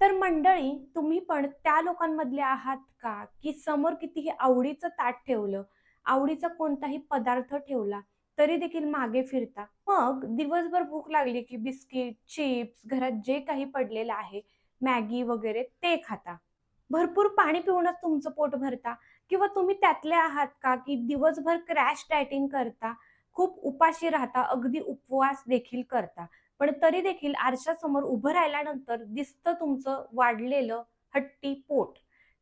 तर मंडळी, तुम्ही पण त्या लोकांमधले आहात का, की समोर कितीही आवडीचं ताट ठेवलं, आवडीचा कोणताही पदार्थ ठेवला, तरी देखील मागे फिरता? मग दिवसभर भूक लागली की बिस्किट, चिप्स, घरात जे काही पडलेलं आहे, मॅगी वगैरे ते खाता. भरपूर पाणी पिऊनच तुमचं पोट भरता किंवा तुम्ही त्यातले आहात का, की दिवसभर क्रॅश डायटिंग करता, खूप उपाशी राहता, अगदी उपवास देखील करता. पण तरी देखील आरशासमोर उभं राहिल्यानंतर दिसतं तुमचं वाढलेलं हट्टी पोट.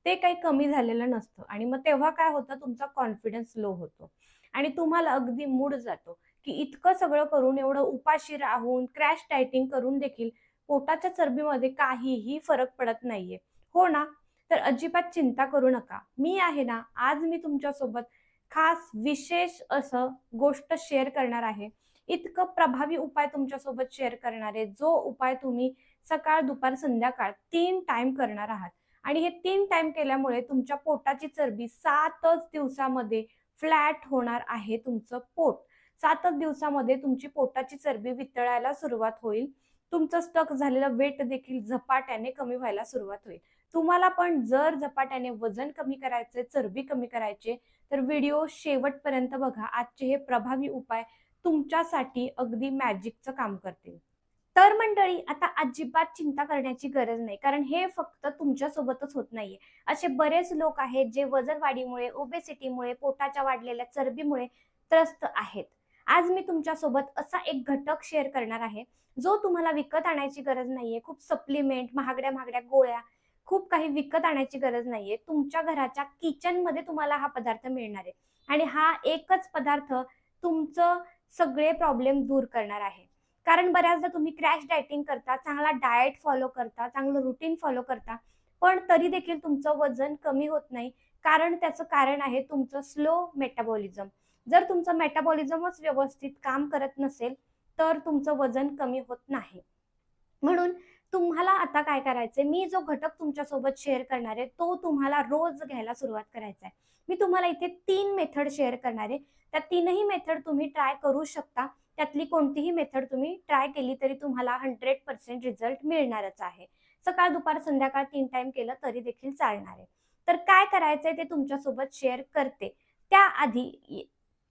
ते काही कमी झालेलं नसतं आणि मग तेव्हा काय होतं, तुमचा कॉन्फिडन्स लो होतो आणि तुम्हाला अगदी मूड जातो, की इतकं सगळं करून, एवढं उपाशी राहून, क्रॅश डायटिंग करून देखील पोटाच्या चरबीमध्ये काहीही फरक पडत नाहीये. हो ना? तर अजिबात चिंता करू नका. मी आहे ना, आज मी तुमच्यासोबत खास विशेष असं गोष्ट शेअर करणार आहे. इतकं प्रभावी उपाय तुमच्यासोबत शेअर करणार आहे, जो उपाय तुम्ही सकाळ, दुपार, संध्याकाळ 3 टाईम करणार आहात आणि हे 3 टाईम केल्यामुळे तुमच्या पोटाची चरबी 7च दिवसामध्ये फ्लॅट होणार आहे तुमचं पोट. 7च दिवसामध्ये तुमची पोटाची चरबी वितळायला सुरुवात होईल. तुमचं स्टक झालेलं वेट देखील झपाट्याने कमी व्हायला सुरुवात होईल. तुम्हाला पण जर झपाट्याने वजन कमी करायचे, चरबी कमी करायची, तर व्हिडिओ शेवटपर्यंत बघा. आजचे हे प्रभावी उपाय तुमच्यासाठी अगदी मॅजिकचं काम करतील. तर मंडळी, आता अजिबात चिंता करण्याची गरज नाही, कारण हे फक्त तुमच्यासोबतच होत नाहीये. असे बरेच लोक आहेत जे वजन वाढीमुळे, ओबेसिटीमुळे, पोटाच्या वाढलेल्या चरबीमुळे त्रस्त आहेत. आज मी तुमच्यासोबत असा एक घटक शेअर करणार आहे, जो तुम्हाला विकत आणायची गरज नाहीये. खूप सप्लिमेंट, महागड्या महागड्या गोळ्या, खूप काही विकत आणायची गरज नाहीये. तुमच्या घराच्या किचनमध्ये तुम्हाला हा पदार्थ मिळणार आहे आणि हा एकच पदार्थ तुमचं सगळे प्रॉब्लेम दूर करणार आहे. कारण बऱ्याचदा तुम्ही क्रॅश डायटिंग करता, चांगला डाएट फॉलो करता, चांगलं रुटीन फॉलो करता, पण तरी देखील तुमचं वजन कमी होत नाही. कारण त्याचं कारण आहे तुमचं स्लो मेटाबॉलिझम. जर तुमचं मेटाबॉलिझमच व्यवस्थित काम करत नसेल, तर तुमचं वजन कमी होत नाही. म्हणून तुम्हाला आता काय करायचंय, मी जो घटक तुमच्यासोबत शेअर करणार आहे, तो तुम्हाला रोज घ्यायला सुरुवात करायचा आहे. मी तुम्हाला इथे 3 मेथड शेअर करणार आहे. त्या 3ही मेथड तुम्ही ट्राय करू शकता. त्यातली कोणतीही मेथड तुम्ही ट्राय केली तरी तुम्हाला 100% रिझल्ट मिळणारच आहे. सकाळ, दुपार, संध्याकाळ 3 टाईम केलं तरी देखील चालणार आहे. तर काय करायचंय ते तुमच्यासोबत शेअर करते. त्याआधी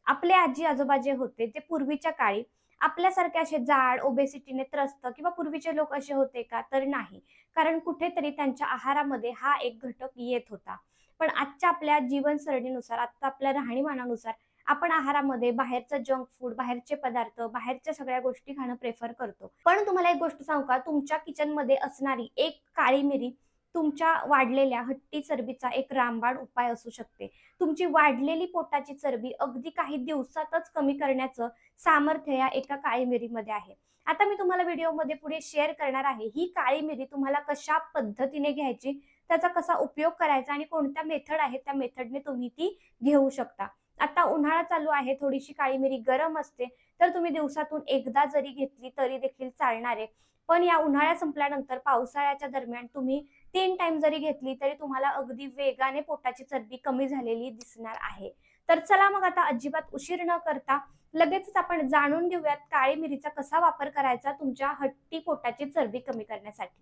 आपले आजी-आजोबा जे होते, ते पूर्वीच्या काळी आपल्यासारखे असे जाड, ओबेसिटीने त्रस्त किंवा पूर्वीचे लोक असे होते का? तर नाही. कारण कुठेतरी त्यांच्या आहारामध्ये हा एक घटक येत होता. पण आजच्या आपल्या जीवनसरणीनुसार, आता आपल्या राहणीमानानुसार आपण आहारामध्ये बाहेरचं जंक फूड, बाहेरचे पदार्थ, बाहेरच्या सगळ्या गोष्टी खाणं प्रेफर करतो. पण तुम्हाला एक गोष्ट सांगू का? तुमच्या किचनमध्ये असणारी एक काळी मिरी तुमच्या वाढलेल्या हट्टी चरबीचा एक रामबाण उपाय असू शकते. तुमची वाढलेली पोटाची चरबी अगदी काही दिवसातच कमी करण्याचं सामर्थ्य या एका काळी मिरीमध्ये आहे. आता मी तुम्हाला व्हिडिओमध्ये पुढे शेअर करणार आहे, ही काळी मिरी तुम्हाला कशा पद्धतीने घ्यायची, त्याचा कसा उपयोग करायचा आणि कोणत्या मेथड आहेत, त्या मेथडने तुम्ही ती घेऊ शकता. आता उन्हाळा चालू आहे, थोडीशी काळी मिरी गरम असते, तर तुम्ही दिवसातून एकदा जरी घेतली तरी देखील चालणार आहे. पण या उन्हाळा संपल्यानंतर पावसाळ्याच्या दरम्यान तुम्ही 3 टाईम जरी घेतली तरी तुम्हाला अगदी वेगाने पोटाची चरबी कमी झालेली दिसणार आहे. तर चला मग आता अजिबात उशीर न करता लगेचच आपण जाणून घेऊयात काळी मिरीचा कसा वापर करायचा तुमच्या हट्टी पोटाची चरबी कमी करण्यासाठी.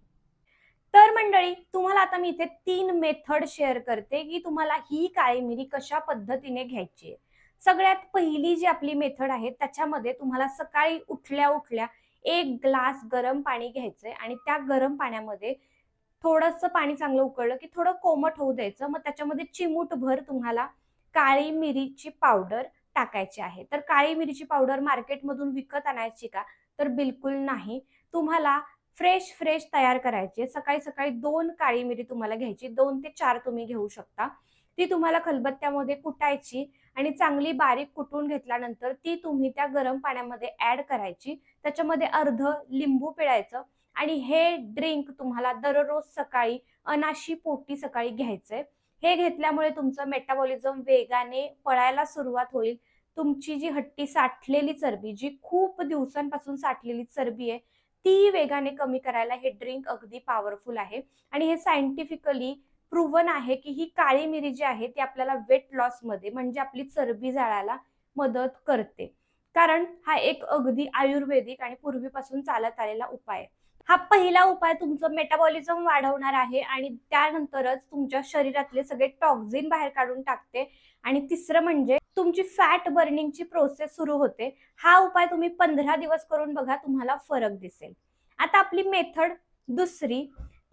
तर मंडळी, तुम्हाला आता मी इथे 3 मेथड शेअर करते, की तुम्हाला ही काळी मिरी कशा पद्धतीने घ्यायची आहे. सगळ्यात पहिली जी आपली मेथड आहे, त्याच्यामध्ये तुम्हाला सकाळी उठल्या-उठल्या 1 ग्लास गरम पाणी घ्यायचंय आणि त्या गरम पाण्यामध्ये थोडंसं पाणी चांगलं उकळलं, की थोडं कोमट होऊ द्यायचं. मग त्याच्यामध्ये चिमूटभर तुम्हाला काळी मिरीची पावडर टाकायची आहे. तर काळी मिरीची पावडर मार्केटमधून विकत आणायची का? तर बिलकुल नाही. तुम्हाला फ्रेश तयार करायची आहे. सकाळी-सकाळी 2 काळी मिरी तुम्हाला घ्यायची. 2 ते 4 तुम्ही घेऊ शकता. ती तुम्हाला खलबत्त्यामध्ये कुटायची आणि चांगली बारीक कुटून घेतल्यानंतर ती तुम्ही त्या गरम पाण्यामध्ये ॲड करायची. त्याच्यामध्ये अर्धं लिंबू पिळायचं आणि हे ड्रिंक तुम्हाला दररोज सकाळी अनाशी पोटी सकाळी घ्यायचंय. हे घेतल्यामुळे तुमचं मेटाबॉलिझम वेगाने पळायला सुरुवात होईल. तुमची जी हट्टी साठलेली चरबी, जी खूप दिवसांपासून साठलेली चरबी आहे, ती वेगाने कमी करायला हे ड्रिंक अगदी पॉवरफुल आहे आणि हे सायंटिफिकली प्रूव्हन आहे, की ही काळी मिरी जी आहे ती आपल्याला वेट लॉसमध्ये म्हणजे आपली चरबी जाळायला मदत करते. कारण हा एक अगदी आयुर्वेदिक आणि पूर्वीपासून चालत आलेला उपाय आहे. हा पहिला उपाय तुमचं मेटाबॉलिझम वाढवणार आहे आणि त्यानंतरच तुमच्या शरीरातले सगळे टॉक्झिन बाहेर काढून टाकते. आणि तिसरं म्हणजे तुमची फॅट बर्निंगची प्रोसेस सुरू होते. हा उपाय तुम्ही 15 दिवस करून बघा, तुम्हाला फरक दिसेल. आता आपली मेथड दुसरी,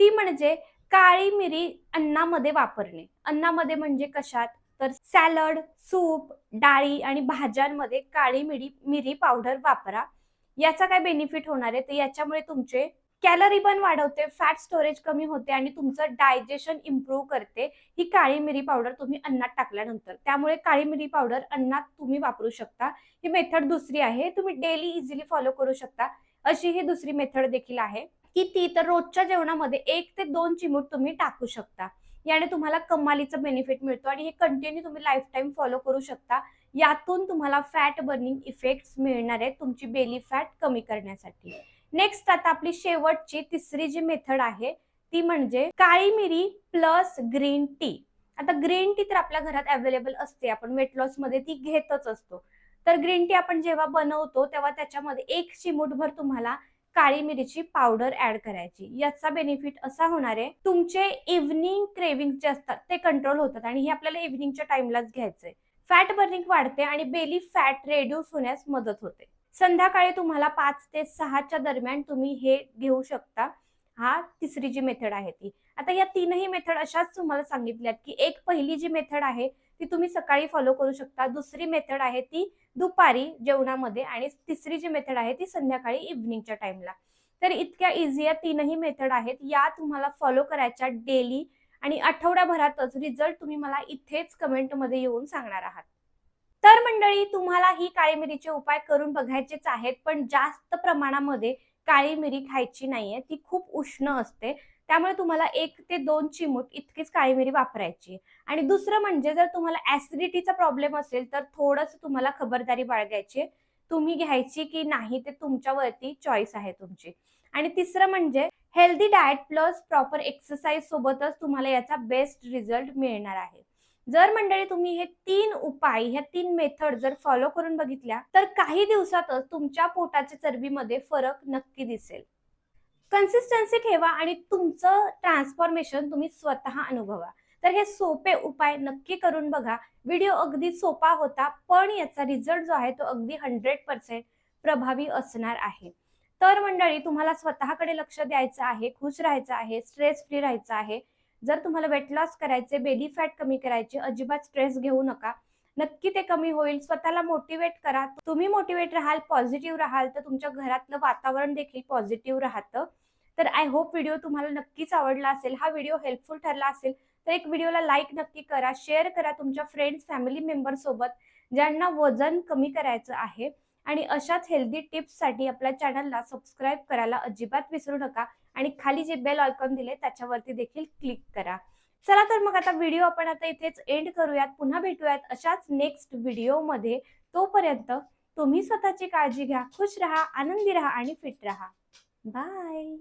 ती म्हणजे काळी मिरी अन्नामध्ये वापरणे. अन्नामध्ये म्हणजे कशात? तर सॅलड, सूप, डाळी आणि भाज्यांमध्ये काळी मिरी पावडर वापरा. याचा काय बेनिफिट होणार आहे? तर याच्यामुळे तुमचे कॅलरी पण वाढवते, फॅट स्टोरेज कमी होते आणि तुमचं डायजेशन इम्प्रूव्ह करते ही काळी मिरी पावडर तुम्ही अन्नात टाकल्यानंतर. त्यामुळे काळी मिरी पावडर अन्नात तुम्ही वापरू शकता. ही मेथड दुसरी आहे, तुम्ही डेली इझिली फॉलो करू शकता. अशी ही दुसरी मेथड देखील आहे की ती तर रोजच्या जेवणामध्ये 1 ते 2 चिमूट तुम्ही टाकू शकता. याने तुम्हाला कमालीचा बेनिफिट मिळतो आणि हे कंटिन्यू तुम्ही लाईफ टाईम फॉलो करू शकता. यातून तुम्हाला फॅट बर्निंग इफेक्ट्स मिळणार आहेत तुमची बेली फॅट कमी करण्यासाठी. नेक्स्ट आता आपली शेवटची तिसरी जी मेथड आहे ती म्हणजे काळी मिरी प्लस ग्रीन टी. आता ग्रीन टी तर आपल्या घरात अवेलेबल असते, आपण वेट लॉस मध्ये ती घेतच असतो. तर ग्रीन टी आपण जेव्हा बनवतो तेव्हा त्याच्यामध्ये 1 चिमूटभर तुम्हाला काळी मिरीची पावडर ऍड करायची. याचा बेनिफिट असा होणार आहे, तुमचे इव्हनिंग क्रेविंग जे असतात ते कंट्रोल होतात आणि हे आपल्याला इव्हनिंगच्या टाइमलाच घ्यायचंय. फॅट बर्निंग वाढते आणि बेली फॅट रेड्यूस होण्यास मदत होते. संध्याकाळी तुम्हाला 5 ते 6च्या दरम्यान तुम्ही हे घेऊ शकता. हा तिसरी जी मेथड आहे ती. आता या तीनही मेथड अशाच तुम्हाला सांगितल्यात की एक पहिली जी मेथड आहे ती तुम्ही सकाळी फॉलो करू शकता. दुसरी मेथड आहे ती दुपारी जेवणामध्ये आणि तिसरी जी मेथड आहे ती संध्याकाळी इव्हनिंगच्या टाइमला. तर इतक्या इझी या तीनही मेथड आहेत. या तुम्हाला फॉलो करायच्या डेली आणि आठवड्याभरातच रिझल्ट तुम्ही मला इथेच कमेंटमध्ये येऊन सांगणार आहात. तर मंडळी, तुम्हाला ही काळी मिरीचे उपाय करून बघायचेच आहेत, पण जास्त प्रमाणामध्ये काळी मिरी खायची नाहीये. ती खूप उष्ण असते. त्यामुळे तुम्हाला 1 ते 2 चिमूट इतकीच काळी मिरी वापरायची. आणि दुसरं म्हणजे जर तुम्हाला ॲसिडिटीचा प्रॉब्लेम असेल तर थोडंसं तुम्हाला खबरदारी बाळगायची. तुम्ही घ्यायची की नाही ते तुमच्यावरती चॉईस आहे तुमची. आणि तिसरं म्हणजे healthy diet plus proper exercise सोबतच तुम्हाला याचा बेस्ट रिझल्ट मिळणार आहे. जर मंडळी तुम्ही हे 3 उपाय, ह्या 3 मेथड जर फॉलो करून बघितल्या तर काही दिवसातच तुमच्या पोटाच्या चरबीमध्ये फरक नक्की दिसेल. कन्सिस्टन्सी ठेवा आणि तुमचं ट्रान्सफॉर्मेशन तुम्ही स्वतः अनुभवा. तर हे सोपे उपाय नक्की करून बघा. व्हिडिओ अगदी सोपा होता, पण याचा रिझल्ट जो आहे तो अगदी 100% प्रभावी असणार आहे. तर मंडळी, तुम्हाला स्वतःकडे लक्ष द्यायचं आहे, खुश राहायचं आहे, स्ट्रेस फ्री राहायचं आहे. जर तुम्हाला वेट लॉस करायचे, बेली फॅट कमी करायची, अजिबात स्ट्रेस घेऊ नका. नक्की ते कमी होईल. स्वतःला मोटिवेट करा. तुम्ही मोटिवेट राहाल, पॉझिटिव्ह राहाल तर तुमच्या घरातलं वातावरण देखील पॉझिटिव्ह राहतं. तर आय होप व्हिडिओ तुम्हाला नक्कीच आवडला असेल. हा व्हिडिओ हेल्पफुल ठरला असेल तर एक व्हिडिओला लाईक नक्की करा, शेअर करा तुमच्या फ्रेंड्स, फॅमिली मेंबर सोबत ज्यांना वजन कमी करायचं आहे. आणि अशाच हेल्दी टिप्ससाठी आपल्या चॅनलला सबस्क्राईब करायला अजिबात विसरू नका आणि खाली जे बेल आयकॉन दिले त्याच्यावरती देखील क्लिक करा. चला तर मग आता व्हिडिओ आपण आता इथेच एंड करूयात. पुन्हा भेटूयात अशाच नेक्स्ट व्हिडिओमध्ये. तोपर्यंत तुम्ही स्वतःची काळजी घ्या, खुश राहा, आनंदी राहा आणि फिट राहा. बाय.